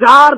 4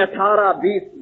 18-20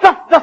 10-10,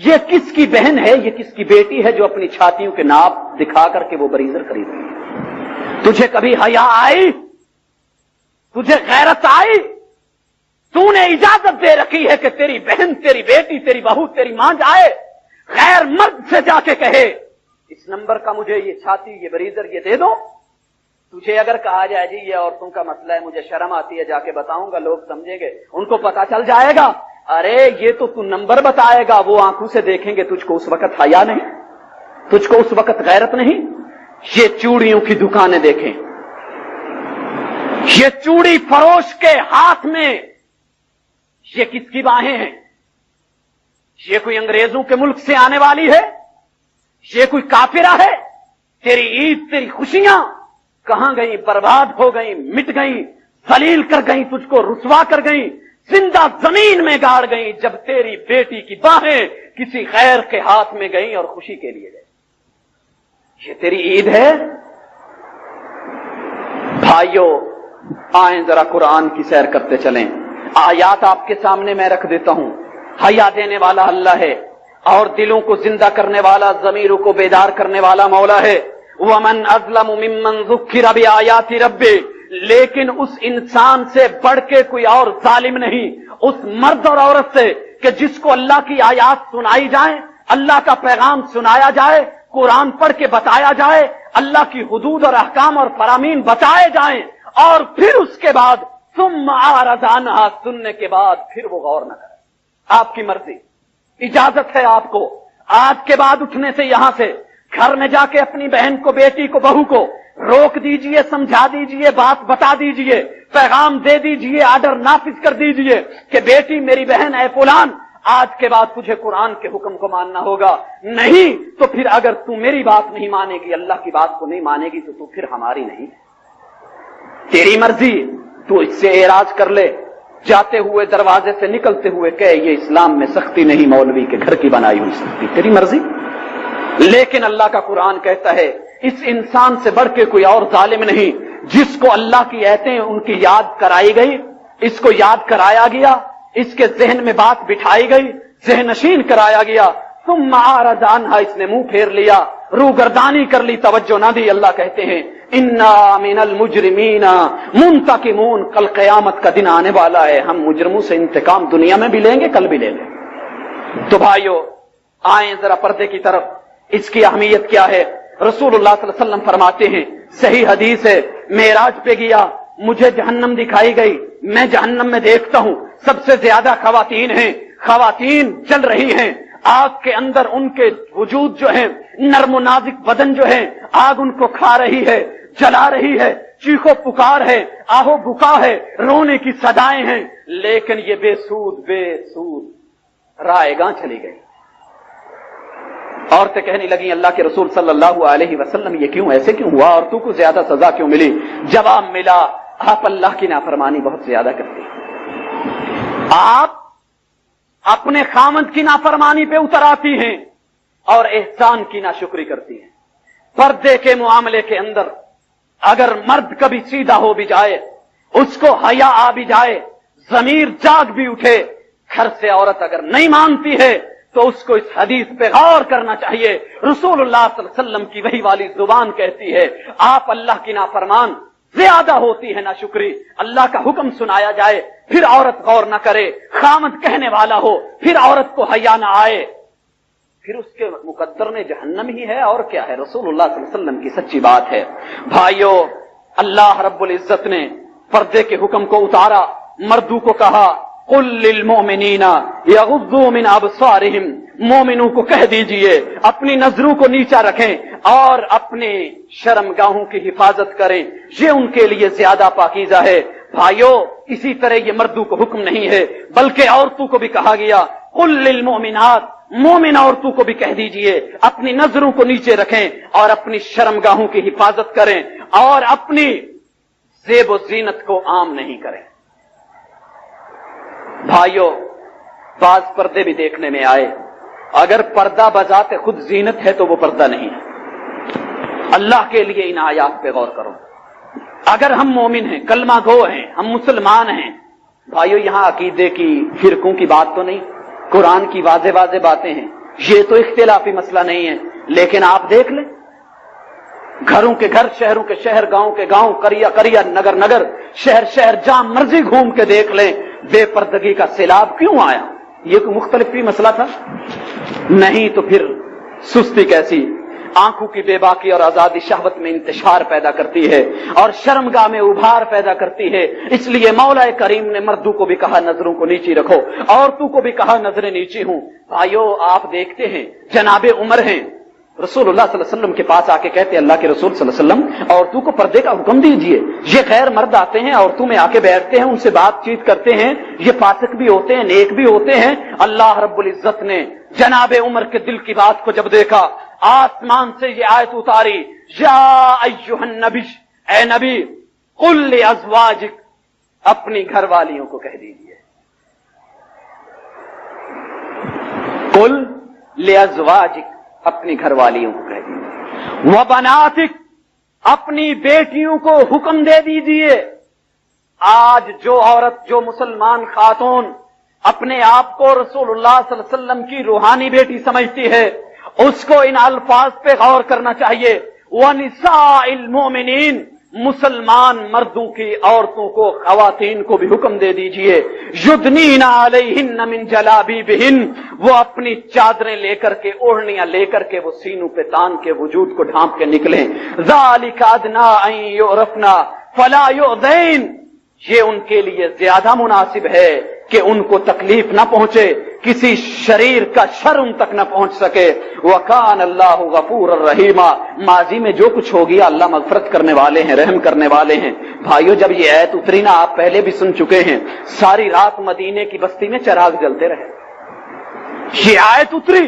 یہ کس کی بہن ہے, یہ کس کی بیٹی ہے جو اپنی چھاتیوں کے ناپ دکھا کر کے وہ بریزر خرید رہی ہے؟ تجھے کبھی حیا آئی؟ تجھے غیرت آئی؟ تو نے اجازت دے رکھی ہے کہ تیری بہن, تیری بیٹی, تیری بہو, تیری ماں جائے غیر مرد سے جا کے کہے اس نمبر کا مجھے یہ چھاتی, یہ بریزر, یہ دے دو. تجھے اگر کہا جائے جی یہ عورتوں کا مسئلہ ہے, مجھے شرم آتی ہے, جا کے بتاؤں گا, لوگ سمجھیں گے, ان کو پتا چل جائے گا. ارے یہ تو نمبر بتائے گا, وہ آنکھوں سے دیکھیں گے, تجھ کو اس وقت حیا نہیں, تجھ کو اس وقت غیرت نہیں. یہ چوڑیوں کی دکانیں دیکھیں, یہ چوڑی فروش کے ہاتھ میں یہ کس کی باہیں ہیں؟ یہ کوئی انگریزوں کے ملک سے آنے والی ہے؟ یہ کوئی کافرہ ہے؟ تیری عید, تیری خوشیاں کہاں گئیں؟ برباد ہو گئیں, مٹ گئیں, ذلیل کر گئیں, تجھ کو رسوا کر گئیں, زندہ زمین میں گاڑ گئیں جب تیری بیٹی کی باہیں کسی غیر کے ہاتھ میں گئیں اور خوشی کے لیے گئیں. یہ تیری عید ہے؟ بھائیو آئیں ذرا قرآن کی سیر کرتے چلیں. آیات آپ کے سامنے میں رکھ دیتا ہوں. حیا دینے والا اللہ ہے اور دلوں کو زندہ کرنے والا, ضمیروں کو بیدار کرنے والا مولا ہے. وَمَنْ أَظْلَمُ مِمَّنْ ذُكِّرَ بِآيَاتِ رَبِّهِ, لیکن اس انسان سے بڑھ کے کوئی اور ظالم نہیں, اس مرد اور عورت سے کہ جس کو اللہ کی آیات سنائی جائیں, اللہ کا پیغام سنایا جائے, قرآن پڑھ کے بتایا جائے, اللہ کی حدود اور احکام اور فرامین بتائے جائیں, اور پھر اس کے بعد ثم اعرض عنہا, سننے کے بعد پھر وہ غور نہ کرے. آپ کی مرضی, اجازت ہے آپ کو آج کے بعد اٹھنے سے, یہاں سے گھر میں جا کے اپنی بہن کو, بیٹی کو, بہو کو روک دیجئے, سمجھا دیجئے, بات بتا دیجئے, پیغام دے دیجئے, آرڈر نافذ کر دیجئے کہ بیٹی میری بہن اے فلان, آج کے بعد تجھے قرآن کے حکم کو ماننا ہوگا. نہیں تو پھر اگر تو میری بات نہیں مانے گی, اللہ کی بات کو نہیں مانے گی, تو پھر ہماری نہیں, تیری مرضی. تو اس سے اعراض کر لے, جاتے ہوئے دروازے سے نکلتے ہوئے کہ یہ اسلام میں سختی نہیں, مولوی کے گھر کی بنائی ہوئی سختی, تیری مرضی. لیکن اللہ کا قرآن کہتا ہے اس انسان سے بڑھ کے کوئی اور ظالم نہیں جس کو اللہ کی آیتیں ان کی یاد کرائی گئی, اس کو یاد کرایا گیا, اس کے ذہن میں بات بٹھائی گئی, ذہن نشین کرایا گیا, ثم اعرض عنہا, اس نے منہ پھیر لیا, روگردانی کر لی, توجہ نہ دی. اللہ کہتے ہیں انا من المجرمین منتقمون, کل قیامت کا دن آنے والا ہے, ہم مجرموں سے انتقام دنیا میں بھی لیں گے, کل بھی لیں گے. تو بھائیو آئیں ذرا پردے کی طرف. اس کی اہمیت کیا ہے؟ رسول اللہ صلی اللہ علیہ وسلم فرماتے ہیں, صحیح حدیث ہے, معراج پہ گیا, مجھے جہنم دکھائی گئی, میں جہنم میں دیکھتا ہوں سب سے زیادہ خواتین ہیں, خواتین جل رہی ہیں, آگ کے اندر ان کے وجود جو ہیں, نرم و نازک بدن جو ہیں, آگ ان کو کھا رہی ہے, جلا رہی ہے, چیخو پکار ہے, آہو بکا ہے, رونے کی صدائیں ہیں, لیکن یہ بے سود رائے گاں چلی گئی. عورتیں کہنے لگی اللہ کے رسول صلی اللہ علیہ وسلم یہ کیوں, ایسے کیوں ہوا, عورتوں کو زیادہ سزا کیوں ملی؟ جواب ملا, آپ اللہ کی نافرمانی بہت زیادہ کرتے ہیں, آپ اپنے خامند کی نافرمانی پہ اتر آتی ہیں اور احسان کی ناشکری کرتی ہیں. پردے کے معاملے کے اندر اگر مرد کبھی سیدھا ہو بھی جائے, اس کو حیا آ بھی جائے, ضمیر جاگ بھی اٹھے, گھر سے عورت اگر نہیں مانتی ہے تو اس کو اس حدیث پہ غور کرنا چاہیے. رسول اللہ صلی اللہ علیہ وسلم کی وہی والی زبان کہتی ہے آپ اللہ کی نافرمان, زیادہ ہوتی ہے ناشکری. اللہ کا حکم سنایا جائے پھر عورت غور نہ کرے, خامد کہنے والا ہو پھر عورت کو حیا نہ آئے, پھر اس کے مقدر میں جہنم ہی ہے اور کیا ہے. رسول اللہ صلی اللہ علیہ وسلم کی سچی بات ہے. بھائیو اللہ رب العزت نے پردے کے حکم کو اتارا, مردوں کو کہا قل للمؤمنین یغضوا من ابصارہم, مومنوں کو کہہ دیجئے اپنی نظروں کو نیچا رکھیں اور اپنی شرمگاہوں کی حفاظت کریں, یہ ان کے لیے زیادہ پاکیزہ ہے. بھائیو اسی طرح یہ مردوں کو حکم نہیں ہے بلکہ عورتوں کو بھی کہا گیا قل للمؤمنات, مومن عورتوں کو بھی کہہ دیجئے اپنی نظروں کو نیچے رکھیں اور اپنی شرمگاہوں کی حفاظت کریں اور اپنی زیب و زینت کو عام نہیں کریں. بھائیو بعض پردے بھی دیکھنے میں آئے, اگر پردہ بذات خود زینت ہے تو وہ پردہ نہیں ہے. اللہ کے لیے ان آیات پہ غور کرو. اگر ہم مومن ہیں, کلمہ گو ہیں, ہم مسلمان ہیں, بھائیو یہاں عقیدے کی فرقوں کی بات تو نہیں, قرآن کی واضح واضح باتیں ہیں. یہ تو اختلافی مسئلہ نہیں ہے، لیکن آپ دیکھ لیں گھروں کے گھر، شہروں کے شہر، گاؤں کے گاؤں، قریہ قریہ، نگر نگر، شہر شہر، جہاں مرضی گھوم کے دیکھ لیں، بے پردگی کا سیلاب کیوں آیا؟ یہ کوئی مختلف بھی مسئلہ تھا؟ نہیں تو پھر سستی کیسی؟ آنکھوں کی بے باکی اور آزادی شہوت میں انتشار پیدا کرتی ہے اور شرمگاہ میں ابھار پیدا کرتی ہے۔ اس لیے مولا کریم نے مردوں کو بھی کہا نظروں کو نیچی رکھو، عورتوں کو بھی کہا نظریں نیچی ہوں۔ بھائیو آپ دیکھتے ہیں جناب عمر ہیں، رسول اللہ صلی اللہ علیہ وسلم کے پاس آ کے کہتے اللہ کے رسول صلی اللہ علیہ وسلم عورتوں کو پردے کا حکم دیجئے۔ یہ غیر مرد آتے ہیں، عورتوں میں آ کے بیٹھتے ہیں، ان سے بات چیت کرتے ہیں، یہ فاسق بھی ہوتے ہیں، نیک بھی ہوتے ہیں۔ اللہ رب العزت نے جناب عمر کے دل کی بات کو جب دیکھا، آسمان سے یہ آیت اتاری، یا ایھا النبی، اے نبی، قل لازواجک، اپنی گھر والیوں کو کہہ دیجئے، قل لازواجک، اپنی گھر والیوں کو کہہ دیجئے، وبناتک، اپنی بیٹیوں کو حکم دے دیجئے۔ آج جو عورت، جو مسلمان خاتون اپنے آپ کو رسول اللہ صلی اللہ علیہ وسلم کی روحانی بیٹی سمجھتی ہے، اس کو ان الفاظ پہ غور کرنا چاہیے، وَنِسَاءِ الْمُؤْمِنِينَ، مسلمان مردوں کی، عورتوں کو، خواتین کو بھی حکم دے دیجئے، یُدْنِینَ عَلَیْہِنَّ مِنْ جَلَابِیبِہِنَ، وہ اپنی چادریں لے کر کے، اوڑھنیاں لے کر کے، وہ سینوں پہ تان کے وجود کو ڈھانپ کے نکلیں۔ ذَلِکَ أَدْنَىٰ أَن يُعْرَفْنَا فَلَا يُؤْذَيْنَ، یہ ان کے لیے زیادہ مناسب ہے کہ ان کو تکلیف نہ پہنچے، کسی شریر کا شر ان تک نہ پہنچ سکے۔ وَكَانَ اللَّهُ غَفُورًا رَحِيمًا، ماضی میں جو کچھ ہو گیا اللہ مغفرت کرنے والے ہیں، رحم کرنے والے ہیں۔ بھائیو جب یہ آیت اتری نا، آپ پہلے بھی سن چکے ہیں، ساری رات مدینے کی بستی میں چراغ جلتے رہے۔ یہ آیت اتری،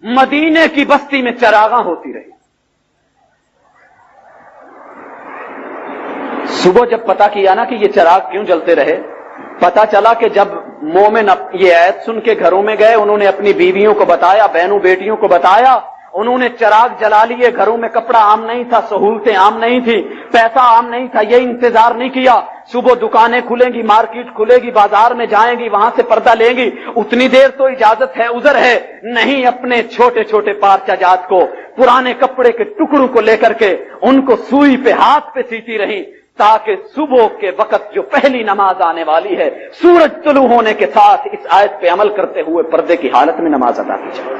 مدینے کی بستی میں چراغاں ہوتی رہی۔ صبح جب پتا کیا نا کہ یہ چراغ کیوں جلتے رہے، پتا چلا کہ جب مومن یہ آیت سن کے گھروں میں گئے، انہوں نے اپنی بیویوں کو بتایا، بہنوں بیٹیوں کو بتایا، انہوں نے چراغ جلا لیے، گھروں میں کپڑا عام نہیں تھا، سہولتیں عام نہیں تھی، پیسہ عام نہیں تھا، یہ انتظار نہیں کیا صبح دکانیں کھلیں گی، مارکیٹ کھلے گی، بازار میں جائیں گی، وہاں سے پردہ لیں گی، اتنی دیر تو اجازت ہے، عذر ہے، نہیں، اپنے چھوٹے چھوٹے پارچہ جات کو، پرانے کپڑے کے ٹکڑوں کو لے کر کے ان کو سوئی پہ، ہاتھ پہ سیتی رہی، تاکہ صبح کے وقت جو پہلی نماز آنے والی ہے، سورج طلوع ہونے کے ساتھ اس آیت پہ عمل کرتے ہوئے پردے کی حالت میں نماز ادا کی جائے۔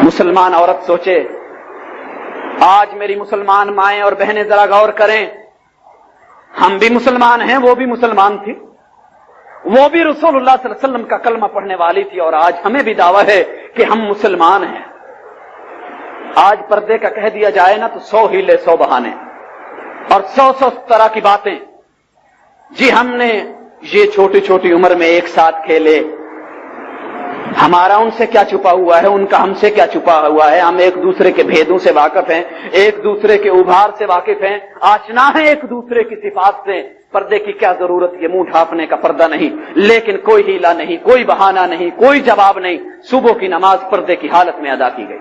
مسلمان عورت سوچے، آج میری مسلمان مائیں اور بہنیں ذرا غور کریں، ہم بھی مسلمان ہیں، وہ بھی مسلمان تھی، وہ بھی رسول اللہ صلی اللہ علیہ وسلم کا کلمہ پڑھنے والی تھی، اور آج ہمیں بھی دعویٰ ہے کہ ہم مسلمان ہیں۔ آج پردے کا کہہ دیا جائے نا تو 100 ہیلے 100 بہانے اور 100 طرح کی باتیں۔ جی ہم نے یہ چھوٹی چھوٹی عمر میں ایک ساتھ کھیلے، ہمارا ان سے کیا چھپا ہوا ہے، ان کا ہم سے کیا چھپا ہوا ہے، ہم ایک دوسرے کے بھیدوں سے واقف ہیں، ایک دوسرے کے ابھار سے واقف ہیں، آشنا ہیں ایک دوسرے کی صفات سے، پردے کی کیا ضرورت، یہ منہ ڈھانپنے کا پردہ نہیں، لیکن کوئی ہیلا نہیں، کوئی بہانہ نہیں، کوئی جواب نہیں، صبح کی نماز پردے کی حالت میں ادا کی گئی۔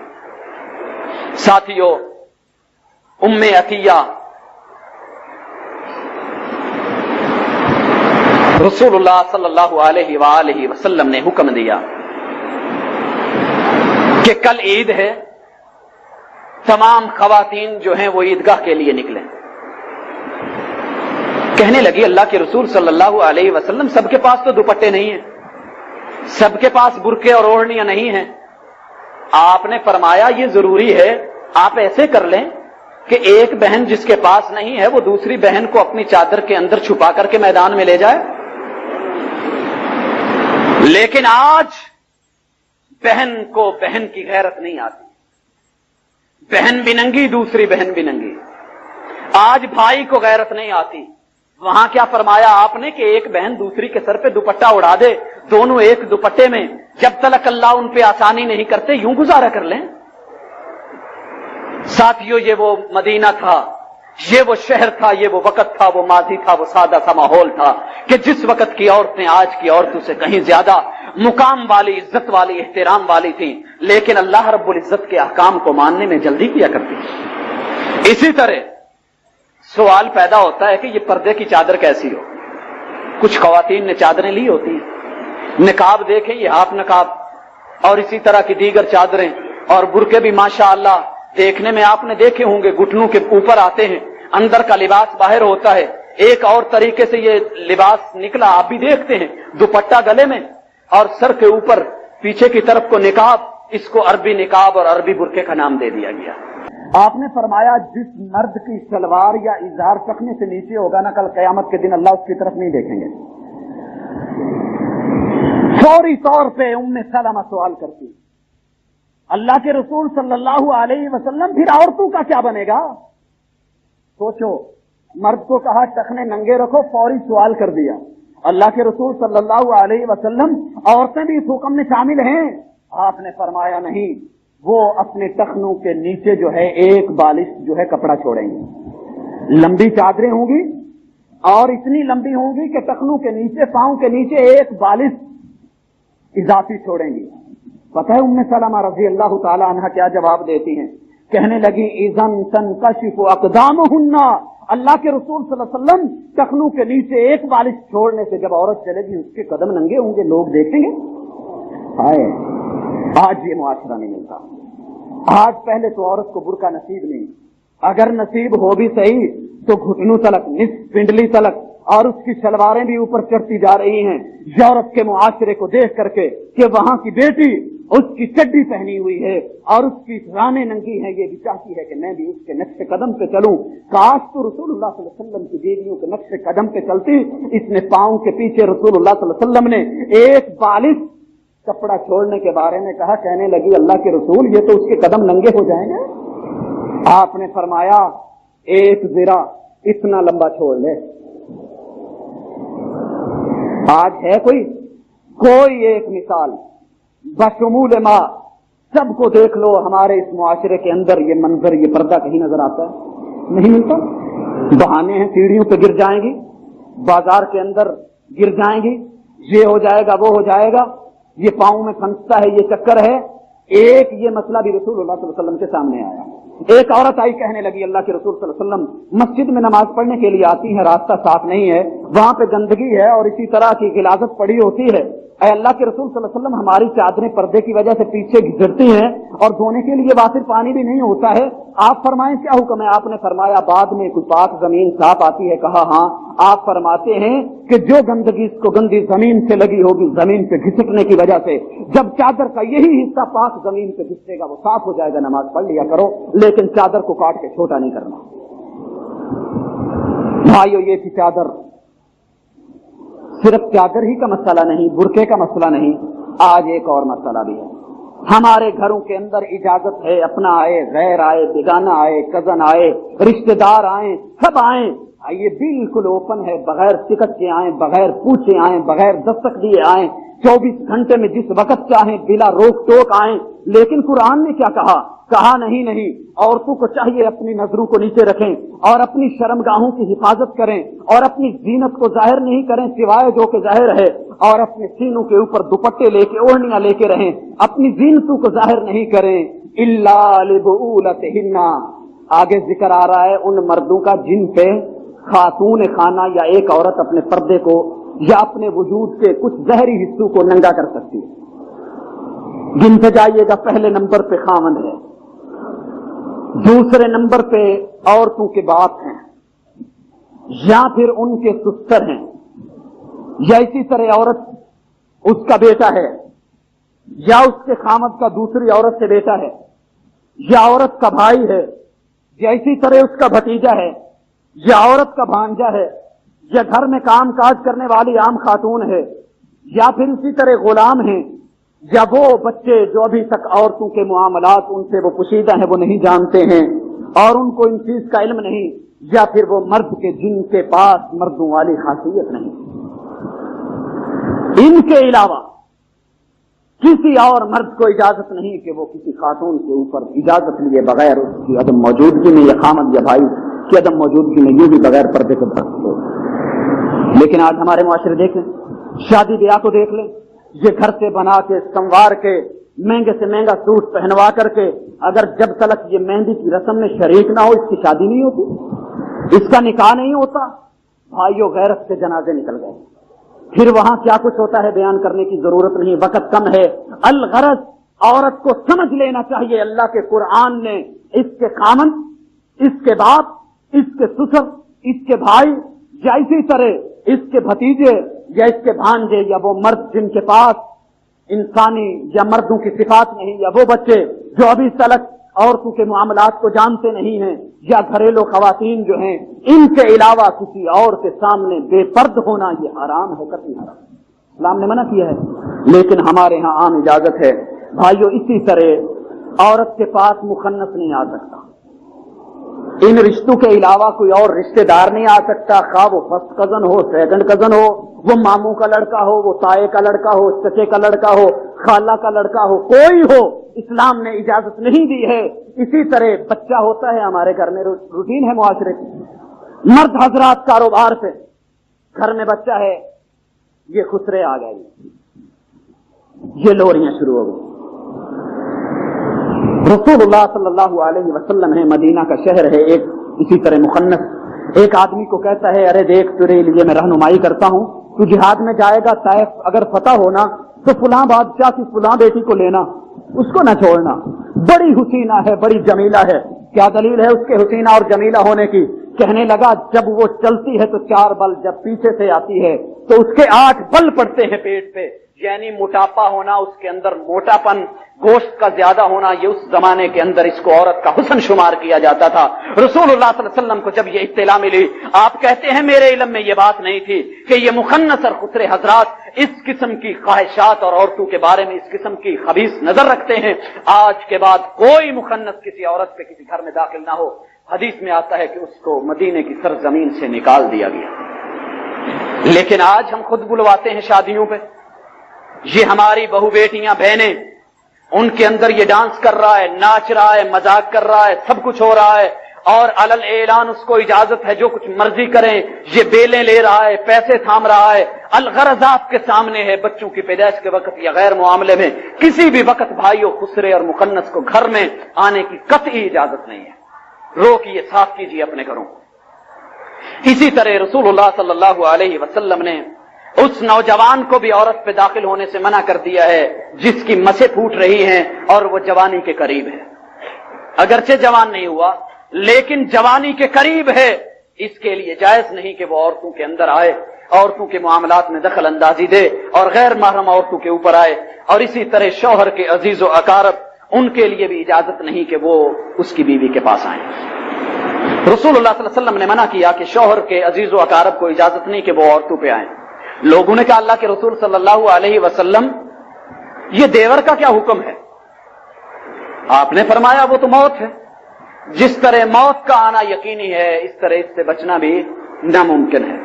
ساتھیو، ام عطیہ رسول اللہ صلی اللہ علیہ وآلہ وسلم نے حکم دیا کہ کل عید ہے، تمام خواتین جو ہیں وہ عیدگاہ کے لیے نکلیں۔ کہنے لگی اللہ کے رسول صلی اللہ علیہ وسلم، سب کے پاس تو دوپٹے نہیں ہیں، سب کے پاس برقعے اور اوڑھنیاں نہیں ہیں۔ آپ نے فرمایا یہ ضروری ہے، آپ ایسے کر لیں کہ ایک بہن جس کے پاس نہیں ہے وہ دوسری بہن کو اپنی چادر کے اندر چھپا کر کے میدان میں لے جائے۔ لیکن آج بہن کو بہن کی غیرت نہیں آتی، بہن بھی ننگی، دوسری بہن بھی ننگی۔ آج بھائی کو غیرت نہیں آتی۔ وہاں کیا فرمایا آپ نے کہ ایک بہن دوسری کے سر پہ دوپٹہ اڑا دے، دونوں ایک دوپٹے میں، جب تک اللہ ان پہ آسانی نہیں کرتے یوں گزارا کر لیں۔ ساتھیو، یہ وہ مدینہ تھا، یہ وہ شہر تھا، یہ وہ وقت تھا، وہ ماضی تھا، وہ سادہ سا ماحول تھا کہ جس وقت کی عورتیں آج کی عورتوں سے کہیں زیادہ مقام والی، عزت والی، احترام والی تھیں، لیکن اللہ رب العزت کے احکام کو ماننے میں جلدی کیا کرتی تھی۔ اسی طرح سوال پیدا ہوتا ہے کہ یہ پردے کی چادر کیسی ہو؟ کچھ خواتین نے چادریں لی ہوتی ہیں، نقاب دیکھیں، یہ ہاف نقاب، اور اسی طرح کی دیگر چادریں اور برقے بھی ماشاءاللہ دیکھنے میں آپ نے دیکھے ہوں گے، گھٹنوں کے اوپر آتے ہیں، اندر کا لباس باہر ہوتا ہے۔ ایک اور طریقے سے یہ لباس نکلا آپ بھی دیکھتے ہیں، دوپٹہ گلے میں اور سر کے اوپر پیچھے کی طرف کو نقاب، اس کو عربی نقاب اور عربی برقے کا نام دے دیا گیا۔ آپ نے فرمایا جس مرد کی شلوار یا ازار ٹخنے سے نیچے ہوگا نا، کل قیامت کے دن اللہ اس کی طرف نہیں دیکھیں گے۔ فوری طور پہ ام سلمہ سوال کرتی، اللہ کے رسول صلی اللہ علیہ وسلم پھر عورتوں کا کیا بنے گا؟ سوچو، مرد کو کہا ٹخنے ننگے رکھو، فوری سوال کر دیا۔ اللہ کے رسول صلی اللہ علیہ وسلم عورتیں بھی اس حکم میں شامل ہیں؟ آپ نے فرمایا نہیں، وہ اپنے ٹخنوں کے نیچے جو ہے ایک بالش جو ہے کپڑا چھوڑیں گے۔ لمبی چادریں ہوں گی اور اتنی لمبی ہوں گی کہ ٹخنوں کے نیچے، پاؤں کے نیچے ایک بالش اضافی چھوڑیں گی۔ پتہ ہے ام سلمہ رضی اللہ تعالی عنہ کیا جواب دیتی ہیں؟ کہنے لگی اذن تنکشف اقدامہن، اللہ کے رسول صلی اللہ علیہ وسلم ٹخنوں کے نیچے ایک بالش چھوڑنے سے جب عورت چلے گی اس کے قدم ننگے ہوں گے، لوگ دیکھیں گے۔ ہائے، آج یہ معاشرہ نہیں ملتا۔ آج پہلے تو عورت کو برقع نصیب نہیں، اگر نصیب ہو بھی صحیح تو گھٹنوں تلک، نصف پنڈلی تلک، اور اس کی شلواریں بھی اوپر چڑھتی جا رہی ہیں یورپ کے معاشرے کو دیکھ کر کے کہ وہاں کی بیٹی اس کی چڈی پہنی ہوئی ہے اور اس کی رانیں ننگی ہیں، یہ بھی چاہتی ہے کہ میں بھی اس کے نقش قدم پہ چلوں۔ کاش تو رسول اللہ صلی اللہ علیہ وسلم کی بیویوں کے نقش قدم پہ چلتی۔ اس نے پاؤں کے پیچھے رسول اللہ صلی اللہ علیہ وسلم نے ایک بالش کپڑا چھوڑنے کے بارے میں کہا، کہنے لگی اللہ کے رسول یہ تو اس کے قدم ننگے ہو جائیں گے۔ آپ نے فرمایا ایک ذرا اتنا لمبا چھوڑ لے۔ آج ہے کوئی ایک مثال بشمول ما، سب کو دیکھ لو ہمارے اس معاشرے کے اندر یہ منظر، یہ پردہ کہیں نظر آتا ہے؟ نہیں ملتا۔ بہانے ہیں، سیڑھیوں پہ گر جائیں گی، بازار کے اندر گر جائیں گی، یہ ہو جائے گا، وہ ہو جائے گا، یہ پاؤں میں پھنستا ہے، یہ چکر ہے۔ ایک یہ مسئلہ بھی رسول اللہ صلی اللہ علیہ وسلم کے سامنے آیا۔ ایک عورت آئی، کہنے لگی اللہ کے رسول صلی اللہ علیہ وسلم مسجد میں نماز پڑھنے کے لیے آتی ہیں، راستہ صاف نہیں ہے، وہاں پہ گندگی ہے اور اسی طرح کی غلاظت پڑی ہوتی ہے۔ اے اللہ کے رسول صلی اللہ علیہ وسلم ہماری چادریں پردے کی وجہ سے پیچھے گھسٹتی ہیں اور دھونے کے لیے وافر پانی بھی نہیں ہوتا ہے، آپ فرمائیں کیا حکم ہے؟ آپ نے فرمایا بعد میں کوئی پاک زمین صاف آتی ہے؟ کہا ہاں۔ آپ فرماتے ہیں کہ جو گندگی اس کو گندی زمین سے لگی ہوگی، زمین پہ گھسٹنے کی وجہ سے، جب چادر کا یہی حصہ پاک زمین پہ گھسے گا وہ صاف ہو جائے گا، نماز پڑھ لیا کرو، لیکن چادر کو کاٹ کے چھوٹا نہیں کرنا۔ بھائیو، یہ تھی چادر۔ صرف چادر ہی کا مسئلہ نہیں، برقعے کا مسئلہ نہیں، آج ایک اور مسئلہ بھی ہے۔ ہمارے گھروں کے اندر اجازت ہے، اپنا آئے، غیر آئے، بیگانہ آئے، کزن آئے، رشتہ دار آئیں، سب آئیں، یہ بالکل اوپن ہے، بغیر ٹکٹ کے آئیں، بغیر پوچھے آئیں، بغیر دستک دیے آئیں، 24 گھنٹے میں جس وقت چاہیں بلا روک ٹوک آئیں۔ لیکن قرآن نے کیا کہا؟ کہا نہیں، عورتوں کو چاہیے اپنی نظروں کو نیچے رکھیں اور اپنی شرمگاہوں کی حفاظت کریں اور اپنی زینت کو ظاہر نہیں کریں سوائے جو کہ ظاہر ہے، اور اپنے سینوں کے اوپر دوپٹے لے کے، اوڑھنیاں لے کے رہیں، اپنی زینتوں کو ظاہر نہیں کریں۔ الا لبعولتہن، آگے ذکر آ رہا ہے ان مردوں کا جن پہ خاتون خانہ یا ایک عورت اپنے پردے کو یا اپنے وجود کے کچھ ظاہری حصوں کو ننگا کر سکتی ہے۔ گنتے جائیے گا، پہلے نمبر پہ خاوند ہے، دوسرے نمبر پہ عورتوں کے باپ ہیں یا پھر ان کے سسر ہیں، یا اسی طرح عورت اس کا بیٹا ہے یا اس کے خاوند کا دوسری عورت سے بیٹا ہے، یا عورت کا بھائی ہے، یا اسی طرح اس کا بھتیجا ہے، یا عورت کا بھانجا ہے، یا گھر میں کام کاج کرنے والی عام خاتون ہے، یا پھر اسی طرح غلام ہیں، یا وہ بچے جو ابھی تک عورتوں کے معاملات ان سے وہ پوشیدہ ہیں، وہ نہیں جانتے ہیں اور ان کو ان چیز کا علم نہیں، یا پھر وہ مرد کے جن کے پاس مردوں والی خاصیت نہیں۔ ان کے علاوہ کسی اور مرد کو اجازت نہیں کہ وہ کسی خاتون کے اوپر اجازت لیے بغیر اس کی عدم موجودگی میں، یا خامد یا بھائی کی عدم موجودگی میں، یوں بھی بغیر پردے کے برت ہو۔ لیکن آج ہمارے معاشرے دیکھ لیں، شادی بیاہ کو دیکھ لیں، یہ گھر سے بنا کے سنوار کے مہنگے سے مہنگا سوٹ پہنوا کر کے، اگر جب تک یہ مہندی کی رسم میں شریک نہ ہو اس کی شادی نہیں ہوتی، اس کا نکاح نہیں ہوتا۔ بھائیو، غیرت کے جنازے نکل گئے، پھر وہاں کیا کچھ ہوتا ہے بیان کرنے کی ضرورت نہیں، وقت کم ہے۔ الغرض عورت کو سمجھ لینا چاہیے اللہ کے قرآن نے اس کے خامند، اس کے باپ، اس کے سسر، اس کے بھائی یا اسی طرح اس کے بھتیجے یا اس کے بھانجے یا وہ مرد جن کے پاس انسانی یا مردوں کی صفات نہیں، یا وہ بچے جو ابھی تلک عورتوں کے معاملات کو جانتے نہیں ہیں، یا گھریلو خواتین جو ہیں، ان کے علاوہ کسی اور کے سامنے بے پرد ہونا یہ حرام ہے، قطعی حرام۔ اسلام نے منع کیا ہے، لیکن ہمارے ہاں عام اجازت ہے۔ بھائیو، اسی طرح عورت کے پاس مخنث نہیں آ سکتا، ان رشتوں کے علاوہ کوئی اور رشتہ دار نہیں آ سکتا، خواہ وہ فرسٹ کزن ہو، سیکنڈ کزن ہو، وہ ماموں کا لڑکا ہو، وہ تائے کا لڑکا ہو، چچے کا لڑکا ہو، خالہ کا لڑکا ہو، کوئی ہو، اسلام نے اجازت نہیں دی ہے۔ اسی طرح بچہ ہوتا ہے، ہمارے گھر میں روٹین ہے معاشرے کی، مرد حضرات کاروبار پہ، گھر میں بچہ ہے، یہ خسرے آ گئے، یہ لوریاں شروع ہو گئی۔ رسول اللہ صلی اللہ علیہ وسلم ہے، مدینہ کا شہر ہے، ایک اسی طرح مخنث ایک آدمی کو کہتا ہے، ارے دیکھ تیرے لیے میں رہنمائی کرتا ہوں، تو جہاد میں جائے گا، طائف اگر فتح ہونا تو فلاں بادشاہ کی فلاں بیٹی کو لینا، اس کو نہ چھوڑنا، بڑی حسینہ ہے، بڑی جمیلہ ہے۔ کیا دلیل ہے اس کے حسینہ اور جمیلہ ہونے کی؟ کہنے لگا جب وہ چلتی ہے تو 4 بل، جب پیچھے سے آتی ہے تو اس کے 8 بل پڑتے ہیں پیٹ پہ، یعنی موٹاپا ہونا، اس کے اندر موٹاپن، گوشت کا زیادہ ہونا، یہ اس زمانے کے اندر اس کو عورت کا حسن شمار کیا جاتا تھا۔ رسول اللہ صلی اللہ علیہ وسلم کو جب یہ اطلاع ملی، آپ کہتے ہیں میرے علم میں یہ بات نہیں تھی کہ یہ مخنث اور خسرے حضرات اس قسم کی خواہشات اور عورتوں کے بارے میں اس قسم کی خبیث نظر رکھتے ہیں۔ آج کے بعد کوئی مخنث کسی عورت پہ کسی گھر میں داخل نہ ہو۔ حدیث میں آتا ہے کہ اس کو مدینے کی سرزمین سے نکال دیا گیا۔ لیکن آج ہم خود بلواتے ہیں شادیوں پہ، یہ ہماری بہو بیٹیاں بہنیں، ان کے اندر یہ ڈانس کر رہا ہے، ناچ رہا ہے، مذاق کر رہا ہے، سب کچھ ہو رہا ہے، اور علل اعلان اس کو اجازت ہے جو کچھ مرضی کریں، یہ بیلیں لے رہا ہے، پیسے تھام رہا ہے، الغرض آپ کے سامنے ہے، بچوں کی پیدائش کے وقت یا غیر معاملے میں کسی بھی وقت بھائیوں خسرے اور مخنث کو گھر میں آنے کی قطعی اجازت نہیں ہے۔ روکیے، صاف کیجیے اپنے گھروں کو۔ اسی طرح رسول اللہ صلی اللہ علیہ وسلم نے اس نوجوان کو بھی عورت پہ داخل ہونے سے منع کر دیا ہے جس کی مسیں پھوٹ رہی ہیں اور وہ جوانی کے قریب ہے، اگرچہ جوان نہیں ہوا لیکن جوانی کے قریب ہے، اس کے لیے جائز نہیں کہ وہ عورتوں کے اندر آئے، عورتوں کے معاملات میں دخل اندازی دے اور غیر محرم عورتوں کے اوپر آئے۔ اور اسی طرح شوہر کے عزیز و اقارب، ان کے لیے بھی اجازت نہیں کہ وہ اس کی بیوی کے پاس آئیں۔ رسول اللہ صلی اللہ علیہ وسلم نے منع کیا کہ شوہر کے عزیز و اقارب کو اجازت نہیں کہ وہ عورتوں پہ آئیں۔ لوگوں نے کہا اللہ کے رسول صلی اللہ علیہ وسلم یہ دیور کا کیا حکم ہے؟ آپ نے فرمایا وہ تو موت ہے، جس طرح موت کا آنا یقینی ہے اس طرح اس سے بچنا بھی ناممکن ہے،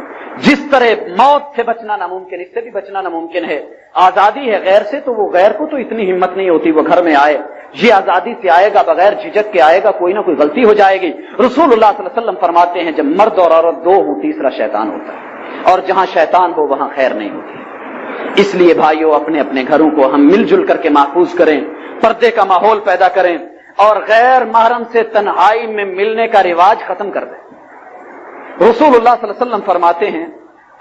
جس طرح موت سے بچنا ناممکن اس سے بھی بچنا ناممکن ہے۔ آزادی ہے غیر سے تو وہ غیر کو تو اتنی ہمت نہیں ہوتی وہ گھر میں آئے، یہ آزادی سے آئے گا، بغیر جھجک کے آئے گا، کوئی نہ کوئی غلطی ہو جائے گی۔ رسول اللہ صلی اللہ علیہ وسلم فرماتے ہیں جب مرد اور عورت دو ہوں تیسرا شیطان ہوتا ہے، اور جہاں شیطان ہو وہاں خیر نہیں ہوتی۔ اس لیے بھائیوں اپنے اپنے گھروں کو ہم مل جل کر کے محفوظ کریں، پردے کا ماحول پیدا کریں اور غیر محرم سے تنہائی میں ملنے کا رواج ختم کر دیں۔ رسول اللہ صلی اللہ علیہ وسلم فرماتے ہیں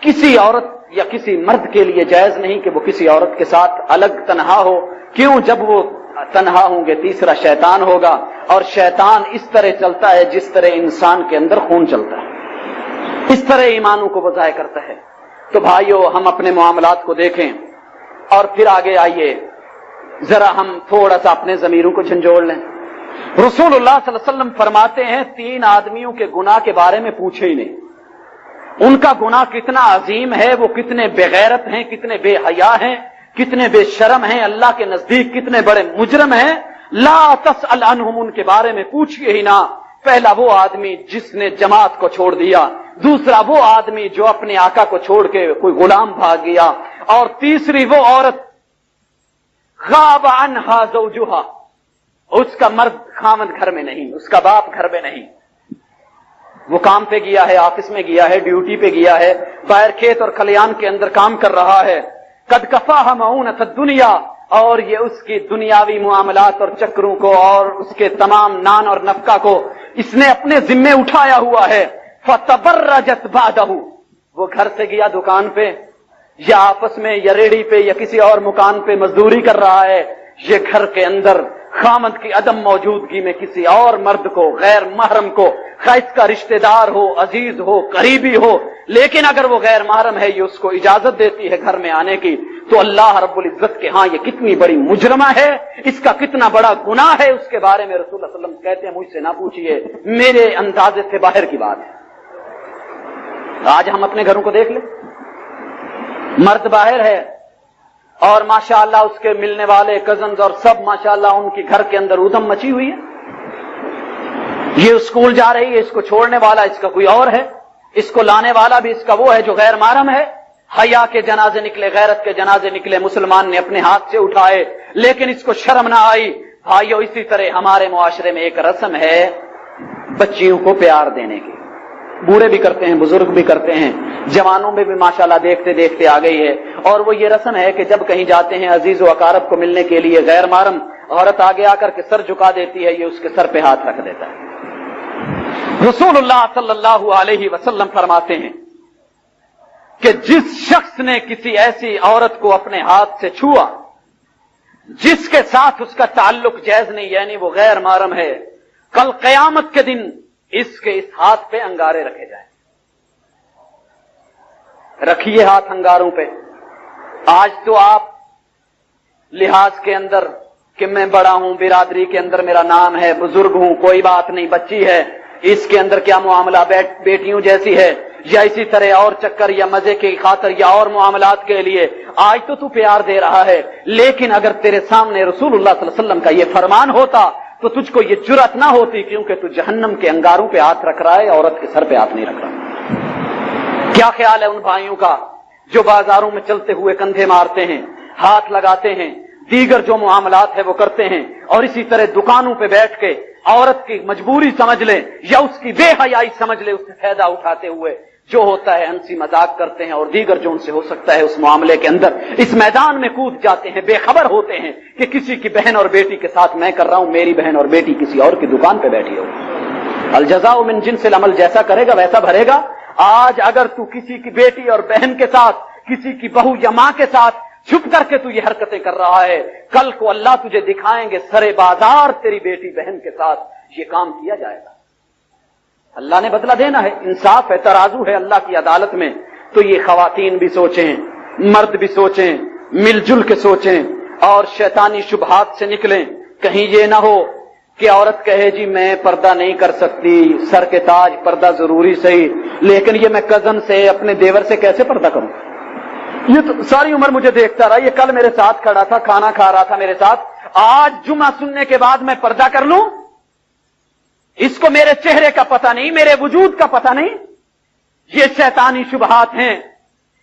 کسی عورت یا کسی مرد کے لیے جائز نہیں کہ وہ کسی عورت کے ساتھ الگ تنہا ہو، کیوں؟ جب وہ تنہا ہوں گے تیسرا شیطان ہوگا، اور شیطان اس طرح چلتا ہے جس طرح انسان کے اندر خون چلتا ہے، اس طرح ایمانوں کو وہ ضائع کرتا ہے۔ تو بھائیو ہم اپنے معاملات کو دیکھیں اور پھر آگے آئیے ذرا ہم تھوڑا سا اپنے ضمیروں کو جھنجھوڑ لیں۔ رسول اللہ صلی اللہ علیہ وسلم فرماتے ہیں 3 آدمیوں کے گناہ کے بارے میں پوچھے ہی نہیں، ان کا گناہ کتنا عظیم ہے، وہ کتنے بے غیرت ہیں، کتنے بے حیا ہیں، کتنے بے شرم ہیں، اللہ کے نزدیک کتنے بڑے مجرم ہیں، لا تسأل عنہم، ان کے بارے میں پوچھئے ہی نہ۔ پہلا وہ آدمی جس نے جماعت کو چھوڑ دیا، دوسرا وہ آدمی جو اپنے آقا کو چھوڑ کے کوئی غلام بھاگ گیا، اور تیسری وہ عورت غاب عنہا زوجہا، اس کا مرد خاوند گھر میں نہیں، اس کا باپ گھر میں نہیں، وہ کام پہ گیا ہے، آفس میں گیا ہے، ڈیوٹی پہ گیا ہے، باہر کھیت اور کھلیان کے اندر کام کر رہا ہے، قد کفاہ معونۃ الدنیا، اور یہ اس کی دنیاوی معاملات اور چکروں کو اور اس کے تمام نان اور نفقہ کو اس نے اپنے ذمے اٹھایا ہوا ہے۔ فتبرجت بعدہ، وہ گھر سے گیا دکان پہ، یا آپس میں یا ریڑھی پہ یا کسی اور مکان پہ مزدوری کر رہا ہے، یہ گھر کے اندر خامد کی عدم موجودگی میں کسی اور مرد کو، غیر محرم کو، خواہ اس کا رشتہ دار ہو، عزیز ہو، قریبی ہو، لیکن اگر وہ غیر محرم ہے، یہ اس کو اجازت دیتی ہے گھر میں آنے کی، تو اللہ رب العزت کے ہاں یہ کتنی بڑی مجرمہ ہے، اس کا کتنا بڑا گناہ ہے، اس کے بارے میں رسول اللہ صلی اللہ علیہ وسلم کہتے ہیں مجھ سے نہ پوچھیے، میرے اندازے سے باہر کی بات ہے۔ آج ہم اپنے گھروں کو دیکھ لیں، مرد باہر ہے اور ماشاءاللہ اس کے ملنے والے کزنز اور سب ماشاءاللہ ان کی گھر کے اندر ادھم مچی ہوئی ہے، یہ اسکول جا رہی ہے، اس کو چھوڑنے والا اس کا کوئی اور ہے، اس کو لانے والا بھی اس کا وہ ہے جو غیر محرم ہے۔ حیا کے جنازے نکلے، غیرت کے جنازے نکلے، مسلمان نے اپنے ہاتھ سے اٹھائے، لیکن اس کو شرم نہ آئی۔ بھائیو، اسی طرح ہمارے معاشرے میں ایک رسم ہے بچیوں کو پیار دینے کی، بوڑھے بھی کرتے ہیں، بزرگ بھی کرتے ہیں، جوانوں میں بھی ماشاءاللہ دیکھتے دیکھتے آ گئی ہے، اور وہ یہ رسم ہے کہ جب کہیں جاتے ہیں عزیز و اقارب کو ملنے کے لیے، غیر محرم عورت آگے آ کر کے سر جھکا دیتی ہے، یہ اس کے سر پہ ہاتھ رکھ دیتا ہے۔ رسول اللہ صلی اللہ علیہ وسلم فرماتے ہیں کہ جس شخص نے کسی ایسی عورت کو اپنے ہاتھ سے چھوا جس کے ساتھ اس کا تعلق جائز نہیں، یعنی وہ غیر محرم ہے، کل قیامت کے دن اس کے اس ہاتھ پہ انگارے رکھے جائیں۔ رکھیے ہاتھ انگاروں پہ۔ آج تو آپ لحاظ کے اندر کہ میں بڑا ہوں، برادری کے اندر میرا نام ہے، بزرگ ہوں، کوئی بات نہیں، بچی ہے، اس کے اندر کیا معاملہ بیٹیوں جیسی ہے، یا اسی طرح اور چکر یا مزے کی خاطر یا اور معاملات کے لیے آج تو پیار دے رہا ہے، لیکن اگر تیرے سامنے رسول اللہ صلی اللہ علیہ وسلم کا یہ فرمان ہوتا تو تجھ کو یہ جرأت نہ ہوتی، کیونکہ تو جہنم کے انگاروں پہ ہاتھ رکھ رہا ہے، عورت کے سر پہ ہاتھ نہیں رکھ رہا۔ کیا خیال ہے ان بھائیوں کا جو بازاروں میں چلتے ہوئے کندھے مارتے ہیں، ہاتھ لگاتے ہیں، دیگر جو معاملات ہے وہ کرتے ہیں، اور اسی طرح دکانوں پہ بیٹھ کے عورت کی مجبوری سمجھ لیں یا اس کی بے حیائی سمجھ لیں، اس سے فائدہ اٹھاتے ہوئے جو ہوتا ہے ہنسی مذاق کرتے ہیں، اور دیگر جو ان سے ہو سکتا ہے اس معاملے کے اندر اس میدان میں کود جاتے ہیں، بے خبر ہوتے ہیں کہ کسی کی بہن اور بیٹی کے ساتھ میں کر رہا ہوں، میری بہن اور بیٹی کسی اور کی دکان پہ بیٹھی ہو۔ الجزاء من جنس العمل، جیسا کرے گا ویسا بھرے گا۔ آج اگر تو کسی کی بیٹی اور بہن کے ساتھ، کسی کی بہو یا ماں کے ساتھ چھپ کر کے تو یہ حرکتیں کر رہا ہے، کل کو اللہ تجھے دکھائیں گے سرے بازار تیری بیٹی بہن کے ساتھ یہ کام کیا جائے گا۔ اللہ نے بدلہ دینا ہے، انصاف ہے، ترازو ہے اللہ کی عدالت میں۔ تو یہ خواتین بھی سوچیں، مرد بھی سوچیں، مل جل کے سوچیں اور شیطانی شبہات سے نکلیں۔ کہیں یہ نہ ہو کہ عورت کہے جی میں پردہ نہیں کر سکتی، سر کے تاج پردہ ضروری صحیح، لیکن یہ میں کزن سے اپنے دیور سے کیسے پردہ کروں؟ یہ تو ساری عمر مجھے دیکھتا رہا، یہ کل میرے ساتھ کھڑا تھا، کھانا کھا رہا تھا میرے ساتھ، آج جمعہ سننے کے بعد میں پردہ کر لوں؟ اس کو میرے چہرے کا پتہ نہیں، میرے وجود کا پتہ نہیں۔ یہ شیطانی شبہات ہیں۔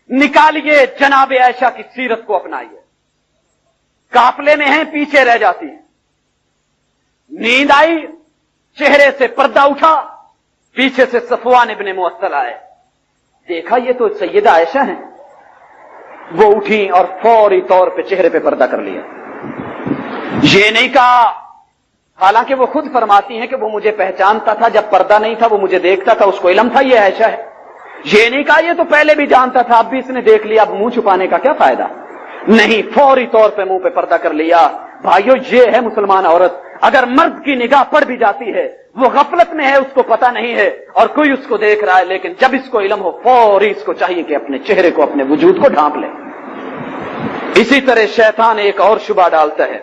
نکالیے جناب عائشہ کی سیرت کو اپنائیے، قافلے میں ہیں، پیچھے رہ جاتی ہیں، نیند آئی، چہرے سے پردہ اٹھا، پیچھے سے صفوان ابن معطل آئے، دیکھا یہ تو سیدہ عائشہ ہیں، وہ اٹھی اور فوری طور پہ چہرے پہ پردہ کر لیا۔ یہ نہیں کہا، حالانکہ وہ خود فرماتی ہیں کہ وہ مجھے پہچانتا تھا، جب پردہ نہیں تھا وہ مجھے دیکھتا تھا، اس کو علم تھا یہ عائشہ ہے۔ یہ نہیں کہا یہ تو پہلے بھی جانتا تھا، اب بھی اس نے دیکھ لیا، اب منہ چھپانے کا کیا فائدہ؟ نہیں، فوری طور پہ منہ پہ پردہ کر لیا۔ بھائیو، یہ ہے مسلمان عورت۔ اگر مرد کی نگاہ پڑ بھی جاتی ہے، وہ غفلت میں ہے، اس کو پتہ نہیں ہے اور کوئی اس کو دیکھ رہا ہے، لیکن جب اس کو علم ہو فوری اس کو چاہیے کہ اپنے چہرے کو، اپنے وجود کو ڈھانپ لے۔ اسی طرح شیطان ایک اور شبہ ڈالتا ہے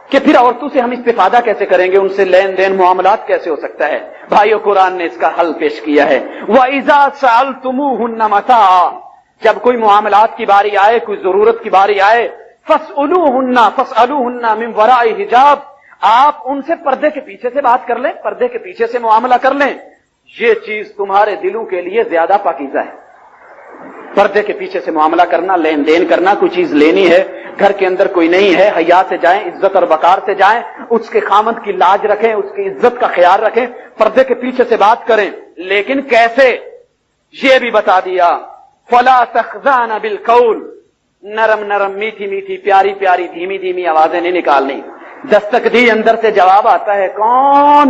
کہ پھر عورتوں سے ہم استفادہ کیسے کریں گے، ان سے لین دین معاملات کیسے ہو سکتا ہے؟ بھائیو، قرآن نے اس کا حل پیش کیا ہے۔ وَإِذَا سَأَلْتُمُوهُنَّ مَتَاعًا، جب کوئی معاملات کی باری آئے، کوئی ضرورت کی باری آئے، فَاسْأَلُوهُنَّ مِنْ وَرَاءِ حِجَابٍ، آپ ان سے پردے کے پیچھے سے بات کر لیں، پردے کے پیچھے سے معاملہ کر لیں، یہ چیز تمہارے دلوں کے لیے زیادہ پاکیزہ ہے۔ پردے کے پیچھے سے معاملہ کرنا، لین دین کرنا، کوئی چیز لینی ہے، گھر کے اندر کوئی نہیں ہے، حیا سے جائیں، عزت اور وقار سے جائیں، اس کے خامد کی لاج رکھیں، اس کی عزت کا خیال رکھیں، پردے کے پیچھے سے بات کریں، لیکن کیسے یہ بھی بتا دیا۔ فَلَا تَخْضَعْنَ بِالْقَوْلِ، نرم نرم، میٹھی میٹھی، پیاری پیاری، دھیمی دھیمی آوازیں نہیں نکالنی۔ دستک دی، اندر سے جواب آتا ہے، کون؟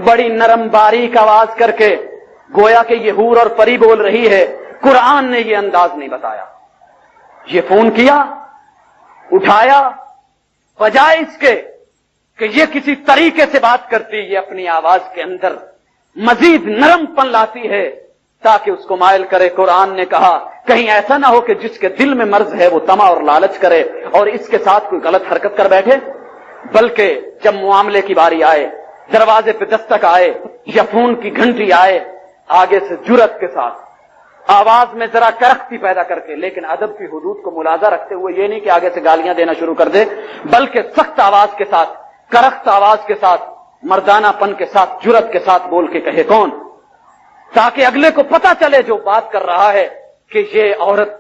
بڑی نرم باریک آواز کر کے، گویا کہ یہ حور اور پری بول رہی ہے، قرآن نے یہ انداز نہیں بتایا. یہ فون کیا, اٹھایا, بجائے اس کے کہ یہ کسی طریقے سے بات کرتی, یہ اپنی آواز کے اندر مزید نرم پن لاتی ہے تاکہ اس کو مائل کرے. قرآن نے کہا کہیں ایسا نہ ہو کہ جس کے دل میں مرض ہے وہ طمع اور لالچ کرے اور اس کے ساتھ کوئی غلط حرکت کر بیٹھے, بلکہ جب معاملے کی باری آئے, دروازے پہ دستک آئے یا فون کی گھنٹی آئے, آگے سے جرأت کے ساتھ آواز میں ذرا کرختی پیدا کر کے, لیکن ادب کی حدود کو ملازہ رکھتے ہوئے, یہ نہیں کہ آگے سے گالیاں دینا شروع کر دے, بلکہ سخت آواز کے ساتھ, کرخت آواز کے ساتھ, مردانہ پن کے ساتھ, جرأت کے ساتھ بول کے کہے کون, تاکہ اگلے کو پتا چلے جو بات کر رہا ہے کہ یہ عورت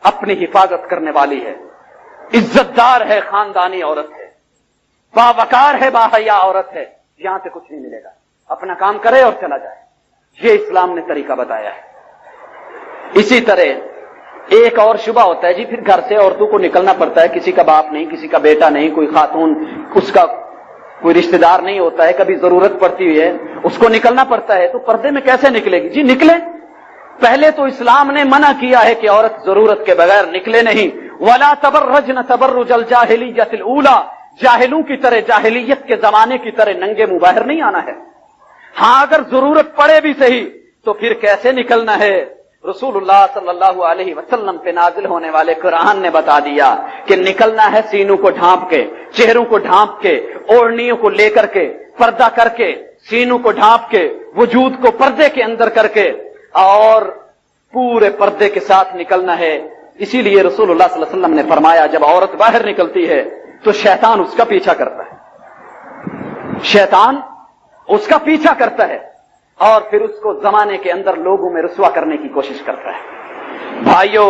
اپنی حفاظت کرنے والی ہے, عزت دار ہے, خاندانی عورت ہے, باوقار ہے, باحیا عورت ہے. یہاں سے کچھ نہیں ملے گا, اپنا کام کرے اور چلا جائے. یہ اسلام نے طریقہ بتایا ہے. اسی طرح ایک اور شبہ ہوتا ہے جی, پھر گھر سے عورتوں کو نکلنا پڑتا ہے, کسی کا باپ نہیں, کسی کا بیٹا نہیں, کوئی خاتون, اس کا کوئی رشتہ دار نہیں ہوتا ہے, کبھی ضرورت پڑتی ہوئی ہے, اس کو نکلنا پڑتا ہے, تو پردے میں کیسے نکلے گی؟ جی نکلے. پہلے تو اسلام نے منع کیا ہے کہ عورت ضرورت کے بغیر نکلے نہیں. وَلَا تَبَرَّجْنَ تَبَرُّجَ الْجَاهِلِيَّةِ الْأُولَى, جاہلوں کی طرح, جاہلیت کے زمانے کی طرح ننگے منہ باہر نہیں آنا ہے. ہاں اگر ضرورت پڑے بھی صحیح تو پھر کیسے نکلنا ہے؟ رسول اللہ صلی اللہ علیہ وسلم پہ نازل ہونے والے قرآن نے بتا دیا کہ نکلنا ہے سینوں کو ڈھانپ کے, چہروں کو ڈھانپ کے, اوڑھنیوں کو لے کر کے, پردہ کر کے, سینوں کو ڈھانپ کے, وجود کو پردے کے اندر کر کے, اور پورے پردے کے ساتھ نکلنا ہے. اسی لیے رسول اللہ صلی اللہ علیہ وسلم نے فرمایا جب عورت باہر نکلتی ہے تو شیطان اس کا پیچھا کرتا ہے, شیطان اس کا پیچھا کرتا ہے اور پھر اس کو زمانے کے اندر لوگوں میں رسوا کرنے کی کوشش کرتا ہے. بھائیو,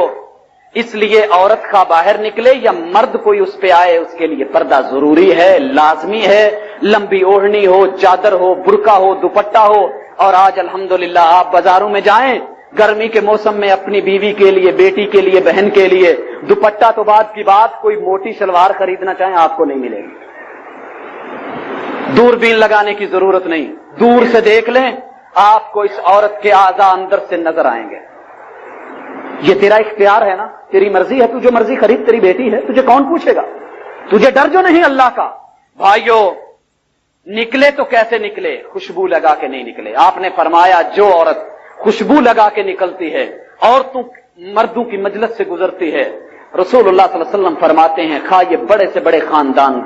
اس لیے عورت کا باہر نکلے یا مرد کوئی اس پہ آئے, اس کے لیے پردہ ضروری ہے, لازمی ہے. لمبی اوڑھنی ہو, چادر ہو, برقع ہو, دوپٹہ ہو. اور آج الحمدللہ آپ بازاروں میں جائیں, گرمی کے موسم میں اپنی بیوی کے لیے, بیٹی کے لیے, بہن کے لیے دوپٹہ تو بعد کی بات, کوئی موٹی شلوار خریدنا چاہیں آپ کو نہیں ملے گی. دوربین لگانے کی ضرورت نہیں, دور سے دیکھ لیں آپ کو اس عورت کے اعضاء اندر سے نظر آئیں گے. یہ تیرا اختیار ہے نا, تیری مرضی ہے, تو جو مرضی خرید, تیری بیٹی ہے, تجھے کون پوچھے گا؟ تجھے ڈر جو نہیں اللہ کا. بھائیو, نکلے تو کیسے نکلے؟ خوشبو لگا کے نہیں نکلے. آپ نے فرمایا جو عورت خوشبو لگا کے نکلتی ہے, عورتوں مردوں کی مجلس سے گزرتی ہے, رسول اللہ صلی اللہ علیہ وسلم فرماتے ہیں خواہ یہ بڑے سے بڑے خاندان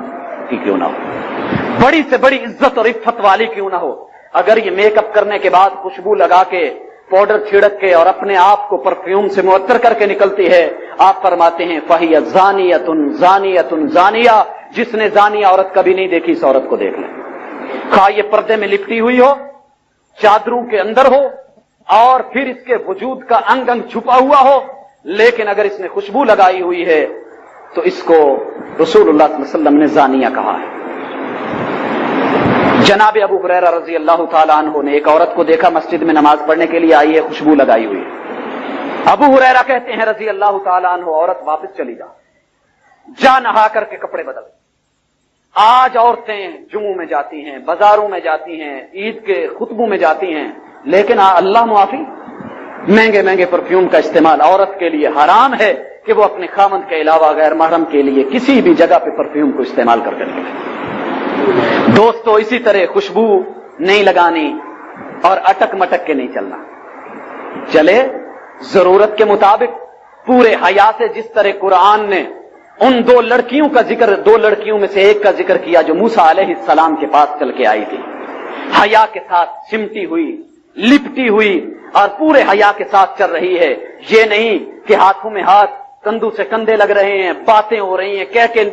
کی کیوں نہ ہو, بڑی سے بڑی عزت اور عفت والی کیوں نہ ہو, اگر یہ میک اپ کرنے کے بعد خوشبو لگا کے, پاؤڈر چھڑک کے اور اپنے آپ کو پرفیوم سے معطر کر کے نکلتی ہے, آپ فرماتے ہیں فہی زانیۃ زانیۃ زانیہ, جس نے زانی عورت کبھی نہیں دیکھی اس عورت کو دیکھ لیں. خواہ یہ پردے میں لپٹی ہوئی ہو, چادروں کے اندر ہو, اور پھر اس کے وجود کا انگ انگ چھپا ہوا ہو, لیکن اگر اس نے خوشبو لگائی ہوئی ہے تو اس کو رسول اللہ صلی اللہ علیہ وسلم نے زانیہ کہا ہے. جناب ابو ہریرہ رضی اللہ تعالیٰ عنہ نے ایک عورت کو دیکھا مسجد میں نماز پڑھنے کے لیے آئی ہے, خوشبو لگائی ہوئی ہے. ابو ہریرہ کہتے ہیں رضی اللہ تعالیٰ عنہ, عورت واپس چلی جا نہا کر کے کپڑے بدل. آج عورتیں جمعوں میں جاتی ہیں, بازاروں میں جاتی ہیں, عید کے خطبوں میں جاتی ہیں, لیکن اللہ معافی, مہنگے مہنگے پرفیوم کا استعمال عورت کے لیے حرام ہے کہ وہ اپنے خاوند کے علاوہ غیر محرم کے لیے کسی بھی جگہ پہ پرفیوم کو استعمال کر کے نکلے. دوستو, اسی طرح خوشبو نہیں لگانی اور اٹک مٹک کے نہیں چلنا. چلے ضرورت کے مطابق پورے حیا سے, جس طرح قرآن نے ان دو لڑکیوں کا ذکر, دو لڑکیوں میں سے ایک کا ذکر کیا جو موسیٰ علیہ السلام کے پاس چل کے آئی تھی, حیا کے ساتھ سمٹی ہوئی, لپٹی ہوئی اور پورے حیا کے ساتھ چل رہی ہے. یہ نہیں کہ ہاتھوں میں ہاتھ, کندھوں سے کندھے لگ رہے ہیں, باتیں ہو رہی ہیں, کہہ کے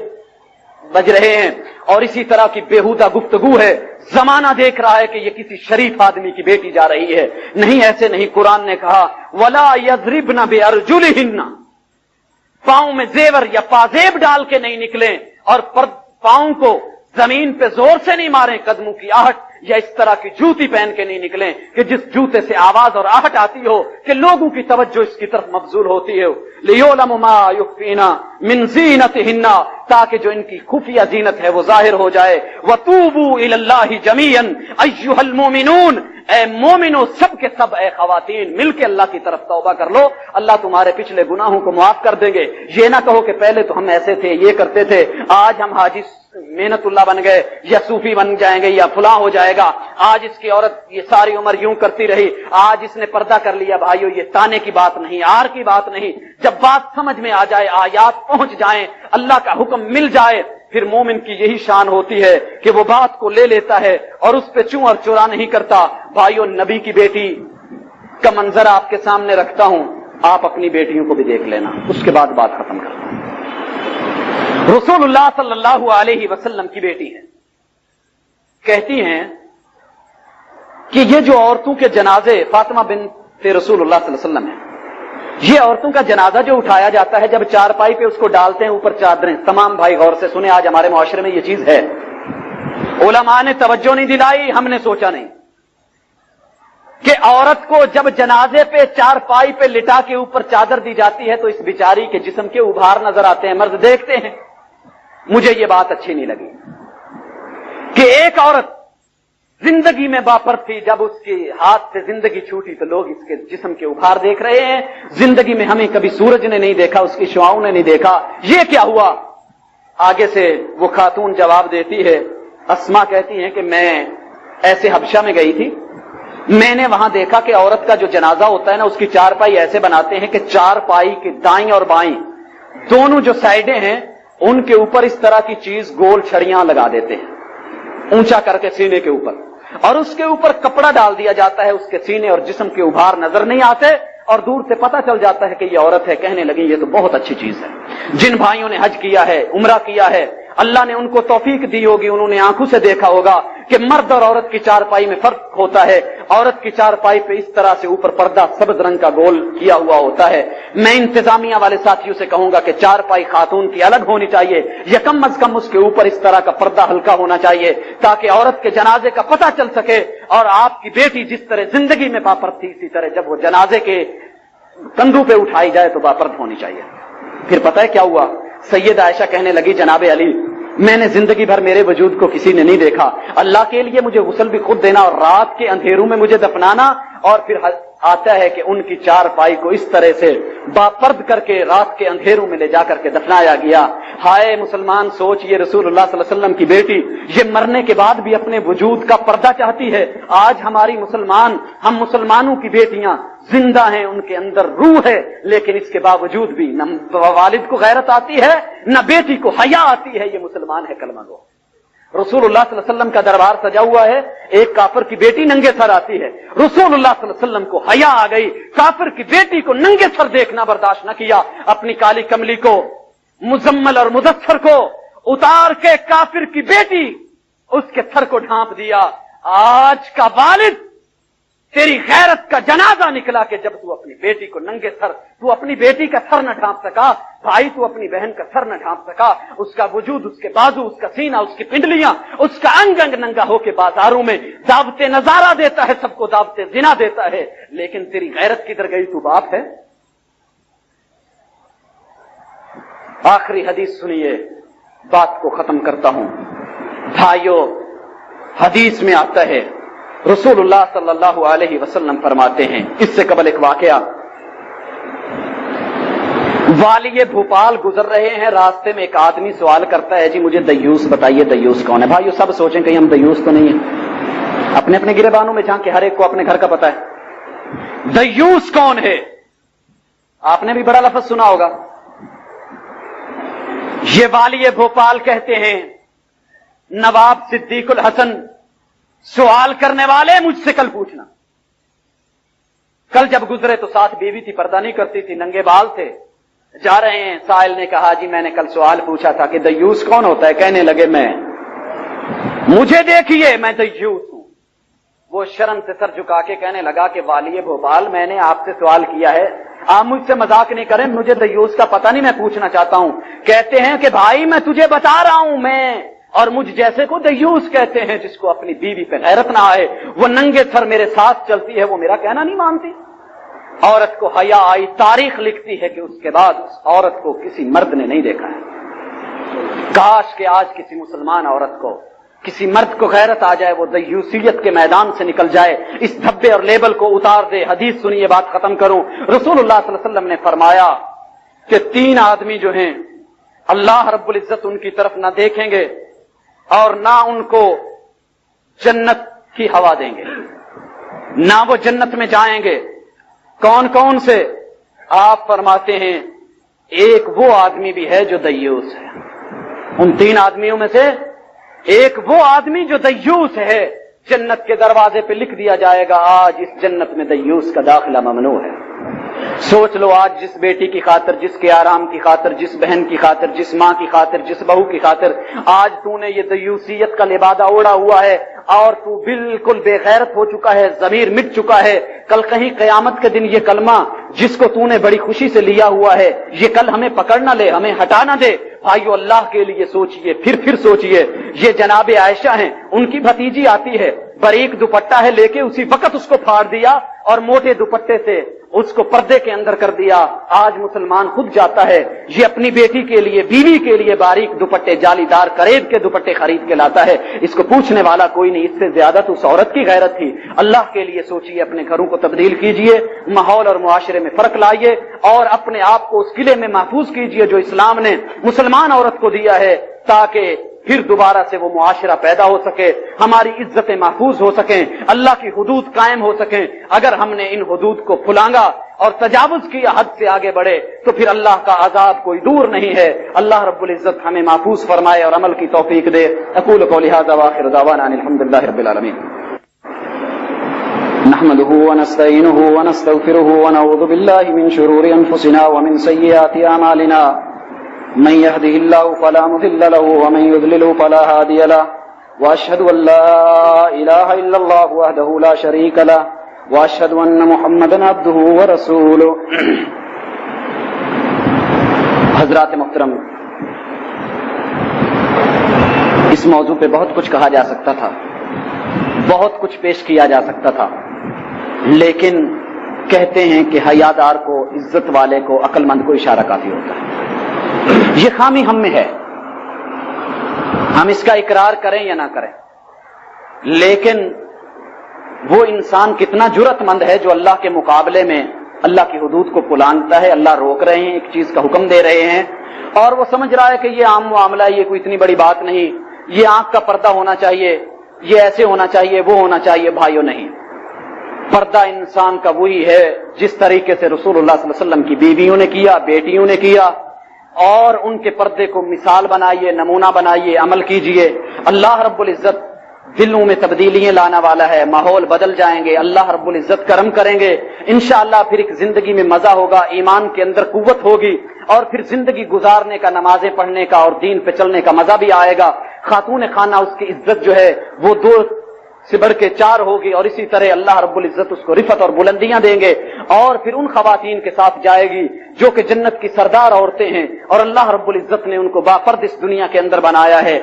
بج رہے ہیں, اور اسی طرح کی بیہودہ گفتگو ہے. زمانہ دیکھ رہا ہے کہ یہ کسی شریف آدمی کی بیٹی جا رہی ہے. نہیں, ایسے نہیں. قرآن نے کہا وَلَا يَضْرِبْنَ بِأَرْجُلِهِنَّ, پاؤں میں زیور یا پازیب ڈال کے نہیں نکلیں, اور پاؤں کو زمین پہ زور سے نہیں ماریں, قدموں کی آہٹ یا اس طرح کی جوتی پہن کے نہیں نکلیں کہ جس جوتے سے آواز اور آہٹ آتی ہو کہ لوگوں کی توجہ اس کی طرف مبذول ہوتی ہے. لِيُعْلَمُ مَا يُخْفِينَ مِنْ زِينَتِهِنَّ, تاکہ جو ان کی خفیہ زینت ہے وہ ظاہر ہو جائے. وَتُوبُوا إِلَى اللَّهِ جَمِيعًا أَيُّهَا الْمُؤْمِنُونَ, اے مومنو سب کے سب اے خواتین مل کے اللہ کی طرف توبہ کر لو، اللہ تمہارے پچھلے گناہوں کو معاف کر دیں گے۔ یہ نہ کہو کہ پہلے تو ہم ایسے تھے، یہ کرتے تھے، آج ہم حاجی محنت اللہ بن گئے یا صوفی بن جائیں گے یا فلاں ہو جائے گا، آج اس کی عورت یہ ساری عمر یوں کرتی رہی، آج اس نے پردہ کر لیا۔ بھائیو یہ تانے کی بات نہیں، آر کی بات نہیں، جب بات سمجھ میں آ جائے، آیات پہنچ جائیں، اللہ کا حکم مل جائے، پھر مومن کی یہی شان ہوتی ہے کہ وہ بات کو لے لیتا ہے اور اس پہ چوں اور چورا نہیں کرتا۔ بھائیو نبی کی بیٹی کا منظر آپ کے سامنے رکھتا ہوں، آپ اپنی بیٹیوں کو بھی دیکھ لینا، اس کے بعد بات ختم کرتا ہوں۔ رسول اللہ صلی اللہ علیہ وسلم کی بیٹی ہے، کہتی ہیں کہ یہ جو عورتوں کے جنازے، فاطمہ بنت رسول اللہ صلی اللہ علیہ وسلم ہے، یہ عورتوں کا جنازہ جو اٹھایا جاتا ہے، جب چارپائی پہ اس کو ڈالتے ہیں اوپر چادریں، تمام بھائی غور سے سنیں، آج ہمارے معاشرے میں یہ چیز ہے، علماء نے توجہ نہیں دلائی، ہم نے سوچا نہیں کہ عورت کو جب جنازے پہ چارپائی پہ لٹا کے اوپر چادر دی جاتی ہے تو اس بیچاری کے جسم کے ابھار نظر آتے ہیں، مرد دیکھتے ہیں۔ مجھے یہ بات اچھی نہیں لگی کہ ایک عورت زندگی میں باپرد تھی، جب اس کے ہاتھ سے زندگی چھوٹی تو لوگ اس کے جسم کے ابھار دیکھ رہے ہیں، زندگی میں ہمیں کبھی سورج نے نہیں دیکھا، اس کی شعاؤں نے نہیں دیکھا، یہ کیا ہوا؟ آگے سے وہ خاتون جواب دیتی ہے، اسما کہتی ہیں کہ میں ایسے حبشہ میں گئی تھی، میں نے وہاں دیکھا کہ عورت کا جو جنازہ ہوتا ہے نا، اس کی چارپائی ایسے بناتے ہیں کہ چارپائی کی دائیں اور بائیں دونوں جو سائڈیں ہیں ان کے اوپر اس طرح کی چیز گول چھڑیاں لگا دیتے ہیں، اونچا کر کے سینے کے اوپر، اور اس کے اوپر کپڑا ڈال دیا جاتا ہے، اس کے سینے اور جسم کے ابھار نظر نہیں آتے اور دور سے پتہ چل جاتا ہے کہ یہ عورت ہے۔ کہنے لگی یہ تو بہت اچھی چیز ہے۔ جن بھائیوں نے حج کیا ہے، عمرہ کیا ہے، اللہ نے ان کو توفیق دی ہوگی، انہوں نے آنکھوں سے دیکھا ہوگا کہ مرد اور عورت کی چارپائی میں فرق ہوتا ہے۔ عورت کی چارپائی پہ اس طرح سے اوپر پردہ سبز رنگ کا گول کیا ہوا ہوتا ہے۔ میں انتظامیہ والے ساتھیوں سے کہوں گا کہ چارپائی خاتون کی الگ ہونی چاہیے، یا کم از کم اس کے اوپر اس طرح کا پردہ ہلکا ہونا چاہیے تاکہ عورت کے جنازے کا پتہ چل سکے، اور آپ کی بیٹی جس طرح زندگی میں باپرد تھی اسی طرح جب وہ جنازے کے کندھوں پہ اٹھائی جائے تو باپرد ہونی چاہیے۔ پھر پتہ ہے کیا ہوا؟ سید عائشہ کہنے لگی جناب علی، میں نے زندگی بھر میرے وجود کو کسی نے نہیں دیکھا، اللہ کے لیے مجھے غسل بھی خود دینا اور رات کے اندھیروں میں مجھے دفنانا، اور پھر آتا ہے کہ ان کی چارپائی کو اس طرح سے باپرد کر کے رات کے اندھیروں میں لے جا کر کے دفنایا گیا۔ ہائے مسلمان سوچ، یہ رسول اللہ صلی اللہ علیہ وسلم کی بیٹی یہ مرنے کے بعد بھی اپنے وجود کا پردہ چاہتی ہے۔ آج ہماری ہم مسلمانوں کی بیٹیاں زندہ ہیں، ان کے اندر روح ہے، لیکن اس کے باوجود بھی نہ والد کو غیرت آتی ہے نہ بیٹی کو حیا آتی ہے۔ یہ مسلمان ہے کلمہ گو۔ رسول اللہ صلی اللہ علیہ وسلم کا دربار سجا ہوا ہے، ایک کافر کی بیٹی ننگے سر آتی ہے، رسول اللہ صلی اللہ علیہ وسلم کو حیا آ گئی، کافر کی بیٹی کو ننگے سر دیکھنا برداشت نہ کیا، اپنی کالی کملی کو، مزمل اور مدثر کو اتار کے کافر کی بیٹی اس کے سر کو ڈھانپ دیا۔ آج کا والد تیری غیرت کا جنازہ نکلا کہ جب تو اپنی بیٹی کو ننگے سر، تو اپنی بیٹی کا سر نہ ڈھانپ سکا، بھائی تو اپنی بہن کا سر نہ ڈھانپ سکا، اس کا وجود، اس کے بازو، اس کا سینہ، اس کی پنڈلیاں، اس کا انگ انگ ننگا ہو کے بازاروں میں دعوت نظارہ دیتا ہے، سب کو دعوت زنا دیتا ہے، لیکن تیری غیرت کدھر گئی؟ تو باپ ہے۔ آخری حدیث سنیے، بات کو ختم کرتا ہوں۔ بھائیو، حدیث میں آتا ہے، رسول اللہ صلی اللہ علیہ وسلم فرماتے ہیں، اس سے قبل ایک واقعہ، والی بھوپال گزر رہے ہیں، راستے میں ایک آدمی سوال کرتا ہے، جی مجھے دیوس بتائیے، دیوس کون ہے؟ بھائیو سب سوچیں کہیں ہم دیوس تو نہیں ہیں، اپنے اپنے گریبانوں میں جھانک کے ہر ایک کو اپنے گھر کا پتہ ہے۔ دیوس کون ہے؟ آپ نے بھی بڑا لفظ سنا ہوگا۔ یہ والی بھوپال کہتے ہیں، نواب صدیق الحسن، سوال کرنے والے مجھ سے کل پوچھنا۔ کل جب گزرے تو ساتھ بیوی تھی، پردہ نہیں کرتی تھی، ننگے بال تھے، جا رہے ہیں، سائل نے کہا جی میں نے کل سوال پوچھا تھا کہ دیوس کون ہوتا ہے؟ کہنے لگے میں، مجھے دیکھیے میں دیوس ہوں۔ وہ شرم سے سر جھکا کے کہنے لگا کہ والی بھوپال، میں نے آپ سے سوال کیا ہے، آپ مجھ سے مذاق نہیں کریں، مجھے دیوس کا پتہ نہیں، میں پوچھنا چاہتا ہوں۔ کہتے ہیں کہ بھائی میں تجھے بتا رہا ہوں، میں اور مجھ جیسے کو دیوس کہتے ہیں، جس کو اپنی بیوی پہ غیرت نہ آئے، وہ ننگے سر میرے ساتھ چلتی ہے، وہ میرا کہنا نہیں مانتی۔ عورت کو حیا آئی، تاریخ لکھتی ہے کہ اس کے بعد اس عورت کو کسی مرد نے نہیں دیکھا ہے۔ کاش کہ آج کسی مسلمان عورت کو کسی مرد کو غیرت آ جائے وہ دیوسیت کے میدان سے نکل جائے، اس دھبے اور لیبل کو اتار دے۔ حدیث سنیے، بات ختم کروں۔ رسول اللہ صلی اللہ علیہ وسلم نے فرمایا کہ 3 آدمی جو ہیں اللہ رب العزت ان کی طرف نہ دیکھیں گے اور نہ ان کو جنت کی ہوا دیں گے، نہ وہ جنت میں جائیں گے۔ کون کون سے؟ آپ فرماتے ہیں ایک وہ آدمی بھی ہے جو دیوس ہے۔ ان 3 آدمیوں میں سے ایک وہ آدمی جو دیوس ہے، جنت کے دروازے پہ لکھ دیا جائے گا آج اس جنت میں دیوس کا داخلہ ممنوع ہے۔ سوچ لو، آج جس بیٹی کی خاطر، جس کے آرام کی خاطر، جس بہن کی خاطر، جس ماں کی خاطر، جس بہو کی خاطر آج تو نے یہ دیوسیت کا لبادہ اوڑا ہوا ہے اور تو بالکل بے غیرت ہو چکا ہے، ضمیر مٹ چکا ہے۔ کل کہیں قیامت کے دن یہ کلمہ جس کو تو نے بڑی خوشی سے لیا ہوا ہے، یہ کل ہمیں پکڑ نہ لے، ہمیں ہٹا نہ دے۔ بھائیو، اللہ کے لیے سوچئے، پھر سوچئے۔ یہ جناب عائشہ ہیں، ان کی بھتیجی آتی ہے، باریک دوپٹہ ہے، لے کے اسی وقت اس کو پھاڑ دیا اور موٹے دوپٹے سے اس کو پردے کے اندر کر دیا۔ آج مسلمان خود جاتا ہے، یہ اپنی بیٹی کے لیے، بیوی کے لیے باریک دوپٹے، جالی دار قریب کے دوپٹے خرید کے لاتا ہے۔ اس کو پوچھنے والا کوئی نہیں، اس سے زیادہ تو اس عورت کی غیرت تھی۔ اللہ کے لیے سوچئے، اپنے گھروں کو تبدیل کیجئے، ماحول اور معاشرے میں فرق لائیے اور اپنے آپ کو اس قلعے میں محفوظ کیجئے جو اسلام نے مسلمان عورت کو دیا ہے، تاکہ پھر دوبارہ سے وہ معاشرہ پیدا ہو سکے، ہماری عزتیں محفوظ ہو سکیں، اللہ کی حدود قائم ہو سکیں۔ اگر ہم نے ان حدود کو پھلانگا اور تجاوز کیا، حد سے آگے بڑھے، تو پھر اللہ کا عذاب کوئی دور نہیں ہے۔ اللہ رب العزت ہمیں محفوظ فرمائے اور عمل کی توفیق دے۔ اقول قولی ھذا وآخر دعوانا ان الحمدللہ رب العالمین۔ نحمده ونستعينه ونستغفره ونعوذ بالله من شرور انفسنا ومن سيئات اعمالنا، من يهده الله فلا مضل له ومن يضلل فلا هادي له، واشهد ان لا اله الا الله وحده لا شريك له، واشهد ان محمدا عبده ورسوله۔ حضرات محترم، اس موضوع پہ بہت کچھ کہا جا سکتا تھا، بہت کچھ پیش کیا جا سکتا تھا، لیکن کہتے ہیں کہ حیادار کو، عزت والے کو، عقل مند کو اشارہ کافی ہوتا ہے۔ یہ خامی ہم میں ہے، ہم اس کا اقرار کریں یا نہ کریں، لیکن وہ انسان کتنا جرأت مند ہے جو اللہ کے مقابلے میں اللہ کی حدود کو پلانگتا ہے۔ اللہ روک رہے ہیں، ایک چیز کا حکم دے رہے ہیں اور وہ سمجھ رہا ہے کہ یہ عام معاملہ ہے، یہ کوئی اتنی بڑی بات نہیں، یہ آنکھ کا پردہ ہونا چاہیے، یہ ایسے ہونا چاہیے، وہ ہونا چاہیے۔ بھائیو، نہیں، پردہ انسان کا وہی ہے جس طریقے سے رسول اللہ صلی اللہ علیہ وسلم کی بیویوں نے کیا، بیٹیوں نے کیا، اور ان کے پردے کو مثال بنائیے، نمونہ بنائیے، عمل کیجئے۔ اللہ رب العزت دلوں میں تبدیلیاں لانا والا ہے، ماحول بدل جائیں گے، اللہ رب العزت کرم کریں گے، انشاءاللہ پھر ایک زندگی میں مزہ ہوگا، ایمان کے اندر قوت ہوگی، اور پھر زندگی گزارنے کا، نمازیں پڑھنے کا اور دین پہ چلنے کا مزہ بھی آئے گا۔ خاتون خانہ، اس کی عزت جو ہے وہ 2 سے بڑھ کے 4 ہوگی، اور اسی طرح اللہ رب العزت اس کو رفعت اور بلندیاں دیں گے، اور پھر ان خواتین کے ساتھ جائے گی جو کہ جنت کی سردار عورتیں ہیں، اور اللہ رب العزت نے ان کو باپرد اس دنیا کے اندر بنایا ہے۔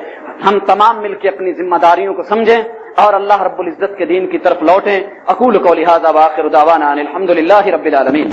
ہم تمام مل کے اپنی ذمہ داریوں کو سمجھیں اور اللہ رب العزت کے دین کی طرف لوٹیں۔ اقول قولی ھذا وآخر دعوانا ان الحمدللہ رب العالمین۔